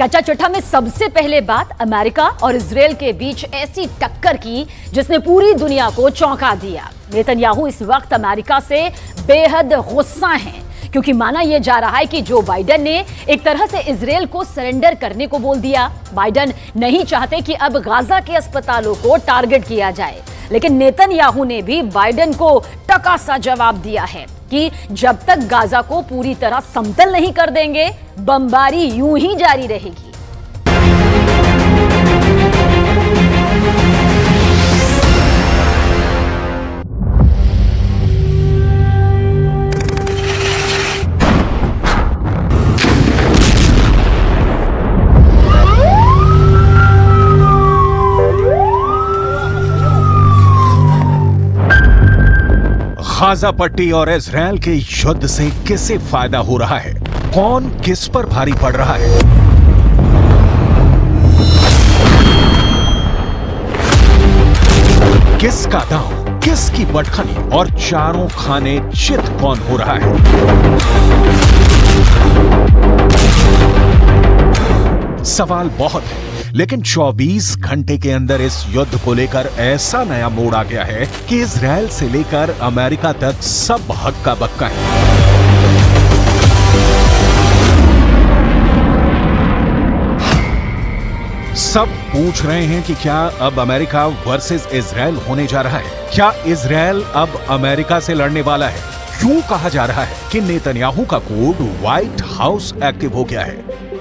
कच्चा चिट्ठा में सबसे पहले बात अमेरिका और इजराइल के बीच ऐसी टक्कर की जिसने पूरी दुनिया को चौंका दिया। नेतन्याहू इस वक्त अमेरिका से बेहद गुस्सा हैं क्योंकि माना यह जा रहा है कि जो बाइडेन ने एक तरह से इजराइल को सरेंडर करने को बोल दिया। बाइडेन नहीं चाहते कि अब गाजा के अस्पतालों को टारगेट किया जाए, लेकिन नेतन्याहू ने भी बाइडेन को टका सा जवाब दिया है कि जब तक गाजा को पूरी तरह समतल नहीं कर देंगे, बमबारी यूं ही जारी रहेगी। गाजा पट्टी और इजराइल के युद्ध से किसे फायदा हो रहा है? कौन किस पर भारी पड़ रहा है? किसका दांव, किसकी बटखनी और चारों खाने चित कौन हो रहा है? सवाल बहुत है, लेकिन 24 घंटे के अंदर इस युद्ध को लेकर ऐसा नया मोड़ आ गया है कि इजराइल से लेकर अमेरिका तक सब हक्का बक्का है। सब पूछ रहे हैं कि क्या अब अमेरिका वर्सेस इजराइल होने जा रहा है? क्या इजराइल अब अमेरिका से लड़ने वाला है? क्यों कहा जा रहा है कि नेतन्याहू का कोड व्हाइट हाउस एक्टिव हो गया है?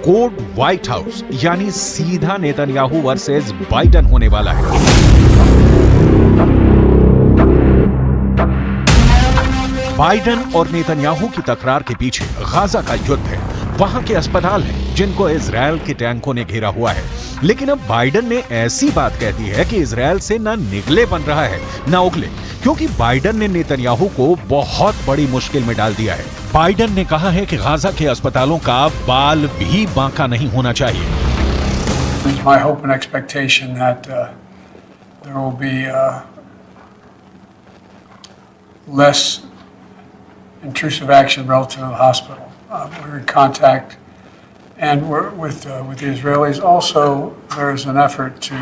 कोड व्हाइट हाउस यानी सीधा नेतन्याहू वर्सेस बाइडेन होने वाला है। बाइडेन और नेतन्याहू की तकरार के पीछे गाजा का युद्ध है। वहां के अस्पताल हैं जिनको इजराइल के टैंकों ने घेरा हुआ है। लेकिन अब बाइडेन ने ऐसी बात कह दी है कि इजराइल से ना निगले बन रहा है ना उगले, क्योंकि बाइडेन ने नेतन्याहू को बहुत बड़ी मुश्किल में डाल दिया है। बाइडेन ने कहा है कि गाजा के अस्पतालों का बाल भी बांका नहीं होना चाहिए। My hope and expectation that there will be less intrusive action relative to the hospital. We're in contact, and we're with the Israelis. Also, there is an effort to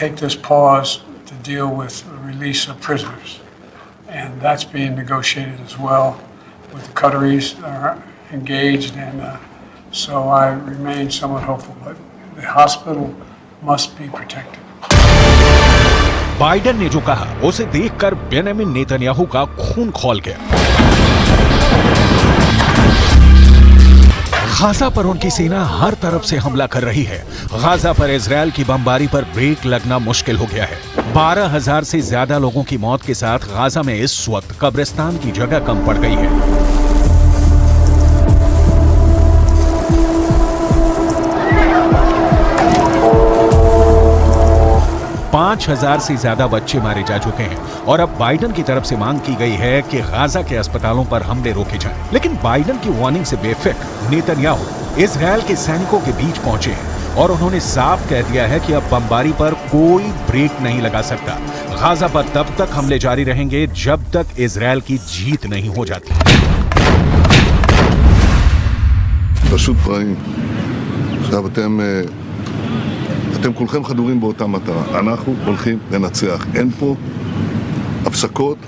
take this pause to deal with the release of prisoners, and that's being negotiated as well. With the Qataris are engaged, and so I remain somewhat hopeful. But the hospital must be protected. Biden ने जो कहा उसे देखकर Benjamin Netanyahu का खून खौल गया। Gaza पर उनकी सेना हर तरफ से हमला कर रही है। गाजा पर इजराइल की बमबारी पर ब्रेक लगना मुश्किल हो गया है। 12,000 से ज्यादा लोगों की मौत के साथ गाजा में इस वक्त कब्रिस्तान की जगह कम पड़ गई है। 5,000 से ज्यादा बच्चे मारे जा चुके हैं और अब बाइडेन की तरफ से मांग की गई है कि गाजा के अस्पतालों पर हमले रोके जाएं। लेकिन बाइडेन की वार्निंग से बेफिक्र नेतन्याहू इजराइल के सैनिकों के बीच पहुंचे हैं और उन्होंने साफ कह दिया है कि अब बमबारी पर कोई ब्रेक नहीं लगा सकता। गाजा पर तब तक हमले जारी रहेंगे जब तक इजराइल की जीत नहीं हो जाती। פשוט רעים. עכשיו אתם כולכם חדורים באותה מטרה. אנחנו הולכים לנצח. אין פה הפסקות,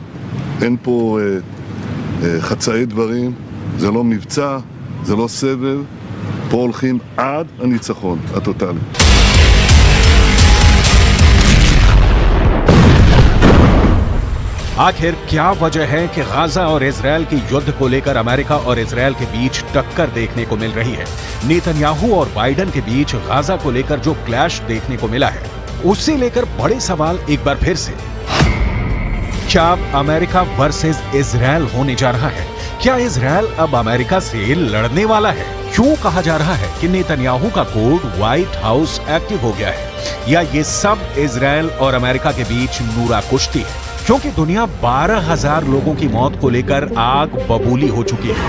אין פה חצאי דברים, זה לא מבצע, זה לא סבב. פה הולכים עד הניצחון הטוטלי. आखिर क्या वजह है कि गाजा और इजराइल के युद्ध को लेकर अमेरिका और इजराइल के बीच टक्कर देखने को मिल रही है? नेतन्याहू और बाइडेन के बीच गाजा को लेकर जो क्लैश देखने को मिला है, उससे लेकर बड़े सवाल एक बार फिर से। क्या अब अमेरिका वर्सेस इजराइल होने जा रहा है? क्या इजराइल अब अमेरिका से लड़ने वाला है? क्यों कहा जा रहा है कि नेतन्याहू का कोड व्हाइट हाउस एक्टिव हो गया है? या ये सब इजराइल और अमेरिका के बीच नूरा कुश्ती है? क्योंकि दुनिया 12,000 लोगों की मौत को लेकर आग बबूली हो चुकी है।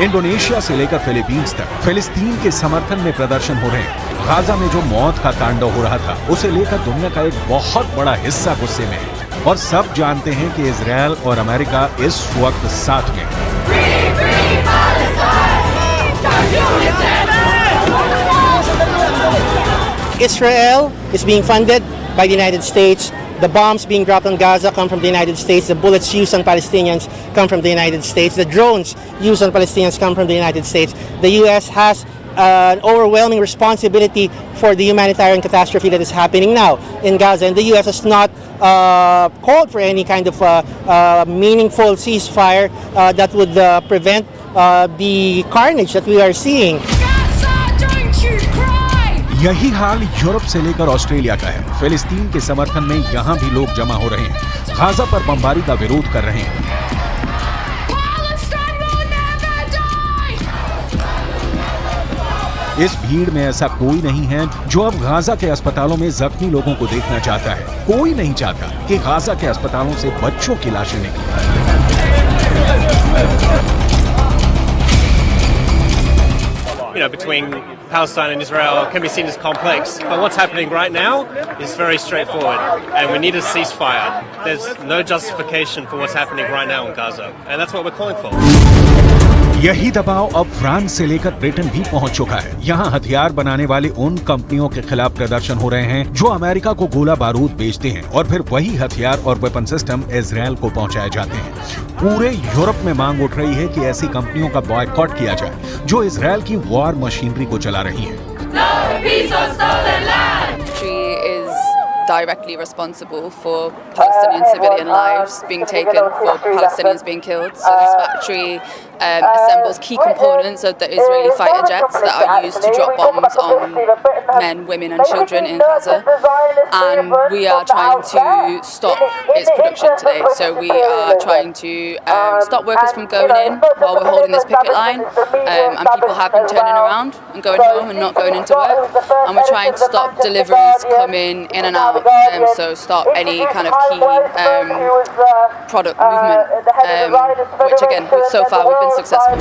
इंडोनेशिया से लेकर फिलीपींस तक फिलिस्तीन के समर्थन में प्रदर्शन हो रहे हैं। गाजा में जो मौत का तांडव हो रहा था, उसे लेकर दुनिया का एक बहुत बड़ा हिस्सा गुस्से में है और सब जानते हैं कि इजराइल और अमेरिका इस वक्त साथ में है। Israel is being funded by the United States. The bombs being dropped on Gaza come from the United States. The bullets used on Palestinians come from the United States. The drones used on Palestinians come from the United States. The U.S. has an overwhelming responsibility for the humanitarian catastrophe that is happening now in Gaza. And the U.S. has not called for any kind of meaningful ceasefire that would prevent the carnage that we are seeing. यही हाल Europe से लेकर Australia का है। फिलिस्तीन के समर्थन में यहाँ भी लोग जमा हो रहे हैं, गाजा पर बमबारी का विरोध कर रहे हैं। इस भीड़ में ऐसा कोई नहीं है जो अब गाजा के अस्पतालों में जख्मी लोगों को देखना चाहता है। कोई नहीं चाहता कि गाजा के अस्पतालों से बच्चों की लाशें निकलें। Between Palestine and Israel can be seen as complex, but what's happening right now is very straightforward, and we need a ceasefire. There's no justification for what's happening right now in Gaza, and that's what we're calling for. यही दबाव अब France से लेकर Britain भी पहुंच चुका है। यहाँ हथियार बनाने वाले उन कंपनियों के खिलाफ प्रदर्शन हो रहे हैं जो अमेरिका को गोला बारूद बेचते हैं और फिर वही हथियार और वेपन सिस्टम इजरायल को पहुंचाए जाते हैं। पूरे यूरोप में मांग उठ रही है कि ऐसी कंपनियों का बॉयकॉट किया जाए जो इजरायल की वॉर मशीनरी को चला रही है। Directly responsible for Palestinian civilian lives being taken, for Palestinians being killed. So this factory assembles key components of the Israeli fighter jets that are used to drop bombs on men, women and children in Gaza. And we are trying to stop its production today. So we are trying to stop workers from going in while we're holding this picket line. And people have been turning around and going home and not going into work. And we're trying to stop deliveries coming in and out. So stop any kind of key product movement, which again, so far we've been successful.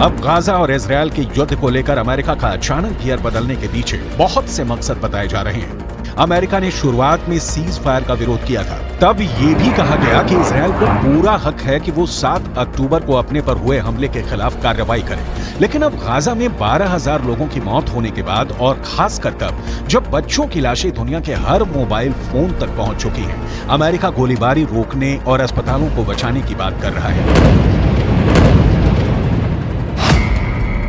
अब Gaza और Israel के युद्ध को लेकर America का अचानक gear बदलने के पीछे बहुत से मकसद बताए जा रहे हैं। अमेरिका ने शुरुआत में सीज फायर का विरोध किया था। तब ये भी कहा गया कि इजरायल को पूरा हक है कि वो 7 अक्टूबर को अपने पर हुए हमले के खिलाफ कार्रवाई करे। लेकिन अब गाजा में 12,000 लोगों की मौत होने के बाद और खासकर तब जब बच्चों की लाशें दुनिया के हर मोबाइल फोन तक पहुंच चुकी हैं, अमेरिका गोलीबारी रोकने और अस्पतालों को बचाने की बात कर रहा है।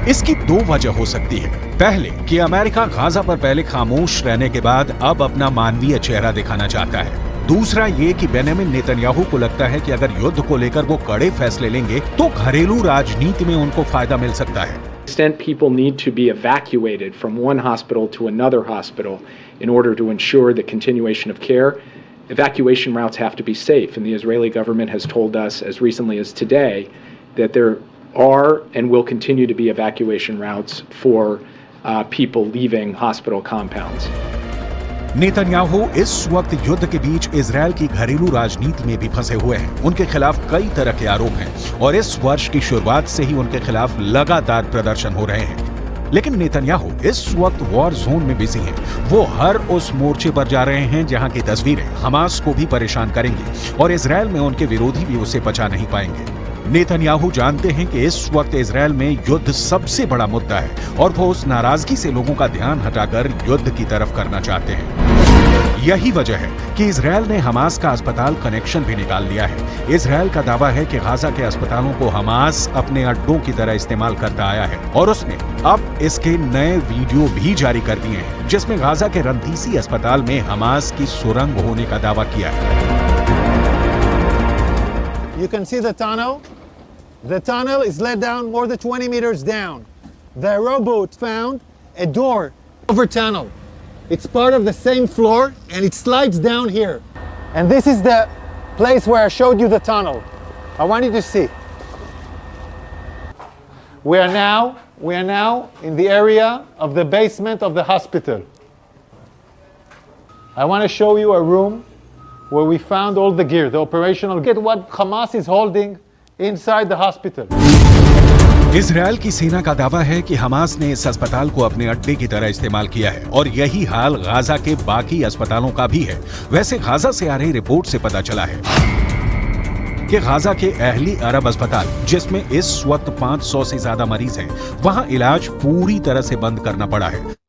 इसकी 2 वजह हो सकती है। पहले कि अमेरिका गाजा पर पहले खामोश रहने के बाद अब अपना मानवीय चेहरा दिखाना चाहता है। दूसरा ये कि बेंजामिन नेतन्याहू को लगता है कि अगर युद्ध को लेकर वो कड़े फैसले लेंगे तो घरेलू राजनीति में उनको फायदा मिल सकता है। extent people need to be evacuated from one hospital to another hospital in order to ensure the continuation of care, evacuation routes have to be safe, and the Israeli government has told us as recently as today that there are and will continue to be evacuation routes for people leaving hospital compounds. Netanyahu इस वक्त युद्ध के बीच Israel की घरेलू राजनीति में भी फंसे हुए हैं। उनके खिलाफ कई तरह के आरोप हैं और इस वर्ष की शुरुआत से ही उनके खिलाफ लगातार प्रदर्शन हो रहे हैं। लेकिन नेतन्याहू इस वक्त वॉर जोन में बिजी हैं। वो हर उस मोर्चे पर जा रहे हैं जहां की तस्वीरें हमास को भी परेशान करेंगी और इजरायल में उनके विरोधी भी उसे बचा नहीं पाएंगे। नेतन्याहू जानते हैं कि इस वक्त इजरायल में युद्ध सबसे बड़ा मुद्दा है और वो उस नाराजगी से लोगों का ध्यान हटाकर युद्ध की तरफ करना चाहते हैं। यही वजह है कि इजरायल ने हमास का अस्पताल कनेक्शन भी निकाल लिया है। इजरायल का दावा है कि गाजा के अस्पतालों को हमास अपने अड्डों की तरह इस्तेमाल करता आया है और उसने अब इसके नए वीडियो भी जारी कर दिए हैं जिसमें गाजा के रंतीसी अस्पताल में हमास की सुरंग होने का दावा किया है। You can see the tunnel. The tunnel is let down more than 20 meters down. The rowboat found a door over tunnel. It's part of the same floor and it slides down here. And this is the place where I showed you the tunnel. I want you to see. We are now in the area of the basement of the hospital. I want to show you a room where we found all the gear, the operational gear, what Hamas is holding inside the hospital. Israel की सेना का दावा है कि Hamas ने इस अस्पताल को अपने अड्डे की तरह इस्तेमाल किया है और यही हाल गाजा के बाकी अस्पतालों का भी है। वैसे गाजा से आ रही रिपोर्ट से पता चला है कि गाजा के अहली अरब अस्पताल, जिसमें इस वक्त 500 से ज्यादा मरीज हैं, वहां इलाज पूरी तरह से बंद करना पड़ा है।